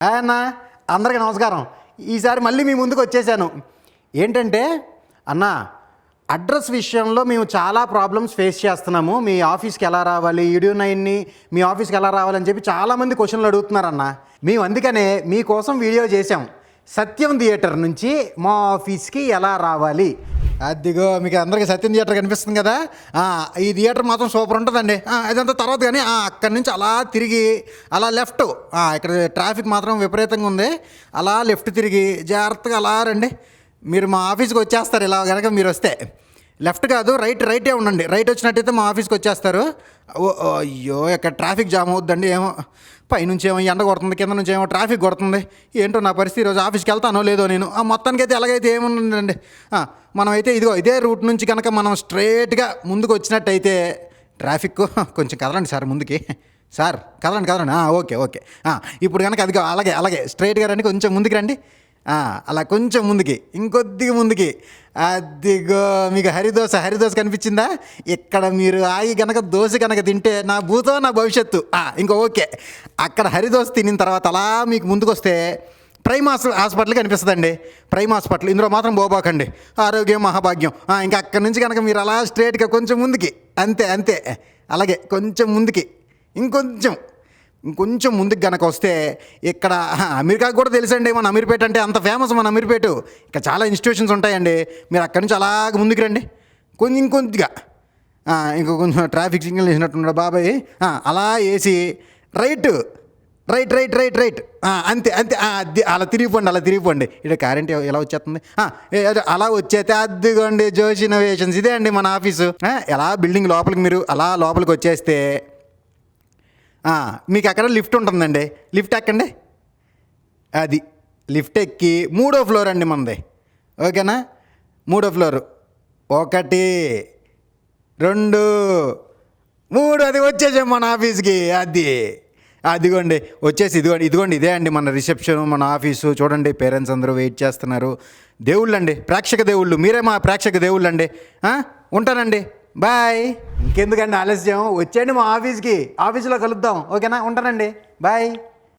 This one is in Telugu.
అన్న అందరికీ నమస్కారం. ఈసారి మళ్ళీ మీ ముందుకు వచ్చేసాను. ఏంటంటే అన్న, అడ్రస్ విషయంలో మేము చాలా ప్రాబ్లమ్స్ ఫేస్ చేస్తున్నాము. మీ ఆఫీస్కి ఎలా రావాలి, ఈడియో నైన్ని మీ ఆఫీస్కి ఎలా రావాలని చెప్పి చాలామంది క్వశ్చన్లు అడుగుతున్నారన్న. మేము అందుకనే మీకోసం వీడియో చేసాం. సత్యం థియేటర్ నుంచి మా ఆఫీస్కి ఎలా రావాలి. అదిగో మీకు అందరికీ సత్యం థియేటర్ కనిపిస్తుంది కదా. ఈ థియేటర్ మాత్రం సూపర్ ఉంటుందండి. ఇదంతా తర్వాత కానీ అక్కడి నుంచి అలా తిరిగి అలా లెఫ్ట్, ఇక్కడ ట్రాఫిక్ మాత్రం విపరీతంగా ఉంది. అలా లెఫ్ట్ తిరిగి జాగ్రత్తగా అలా రండి. మీరు మా ఆఫీస్కి వచ్చేస్తారు. ఇలా కనుక మీరు వస్తే లెఫ్ట్ కాదు, రైటే ఉండండి. రైట్ వచ్చినట్టయితే మా ఆఫీస్కి వచ్చేస్తారు. అయ్యో, ఇక్కడ ట్రాఫిక్ జామ్ అవుద్దండి. ఏమో పైనుంచి ఏమో ఎండ కొడుతుంది, కింద నుంచి ఏమో ట్రాఫిక్ కొడుతుంది. ఏంటో నా పరిస్థితి. ఈరోజు ఆఫీస్కి వెళ్తానో లేదో నేను. మొత్తానికి అయితే ఎలాగైతే ఏముందండి, మనం అయితే ఇదే రూట్ నుంచి కనుక మనం స్ట్రైట్గా ముందుకు వచ్చినట్టయితే ట్రాఫిక్ కొంచెం కదలండి సార్ ముందుకి. సార్ కదలండి. ఓకే. ఇప్పుడు కనుక అదిగో అలాగే స్ట్రైట్గా రండి. కొంచెం ముందుకు రండి. అలా కొంచెం ముందుకి, ఇంకొద్దిగా ముందుకి. అదిగో మీకు హరిదోశ కనిపించిందా? ఇక్కడ మీరు ఆగి కనుక దోశ కనుక తింటే నా భూతో నా భవిష్యత్తు. ఇంకో ఓకే. అక్కడ హరిదోశ తినిన తర్వాత అలా మీకు ముందుకు వస్తే ప్రైమ్ హాస్పిటల్ కనిపిస్తుందండి. ప్రైమ్ హాస్పిటల్, ఇందులో మాత్రం పోబాకండి. ఆరోగ్యం మహాభాగ్యం. ఇంకా అక్కడి నుంచి కనుక మీరు అలా స్ట్రైట్గా కొంచెం ముందుకి, అంతే. అలాగే కొంచెం ముందుకి, ఇంకొంచెం ముందుకు కనుక వస్తే ఇక్కడ అమెరికాకు కూడా తెలుసండి. మన అమీర్పేట అంటే అంత ఫేమస్ మన అమీర్పేట. ఇక్కడ చాలా ఇన్స్టిట్యూషన్స్ ఉంటాయండి. మీరు అక్కడి నుంచి అలాగ ముందుకు రండి. ఇంకొద్దిగా ఇంకో కొంచెం ట్రాఫిక్ సిగ్నల్ వేసినట్టున్నాడు బాబాయ్. అలా వేసి రైట్. అంతే. అలా తిరిగిపోండి. ఇక్కడ కరెంట్ ఎలా వచ్చేస్తుంది. అలా వచ్చేస్తే అద్దిగోండి జోష్ ఇన్నోవేషన్స్. ఇదే అండి మన ఆఫీసు. ఎలా బిల్డింగ్ లోపలికి మీరు అలా లోపలికి వచ్చేస్తే మీకు అక్కడ లిఫ్ట్ ఉంటుందండి. లిఫ్ట్ ఎక్కండి. అది లిఫ్ట్ ఎక్కి 3వ ఫ్లోర్ అండి మనది. ఓకేనా? 3వ ఫ్లోరు. 1 2 3 అది వచ్చేసాం మన ఆఫీస్కి. అదిగోండి వచ్చేసి ఇదిగోండి ఇదే అండి మన రిసెప్షన్, మన ఆఫీసు. చూడండి, పేరెంట్స్ అందరూ వెయిట్ చేస్తున్నారు. దేవుళ్ళండి, ప్రేక్షక దేవుళ్ళు. మీరే మా ప్రేక్షక దేవుళ్ళండి. ఉంటానండి, బాయ్. ఇంకెందుకండి ఆలస్యం, వచ్చేయండి మా ఆఫీస్కి. ఆఫీసులో కలుద్దాం. ఓకేనా? ఉంటానండి, బాయ్.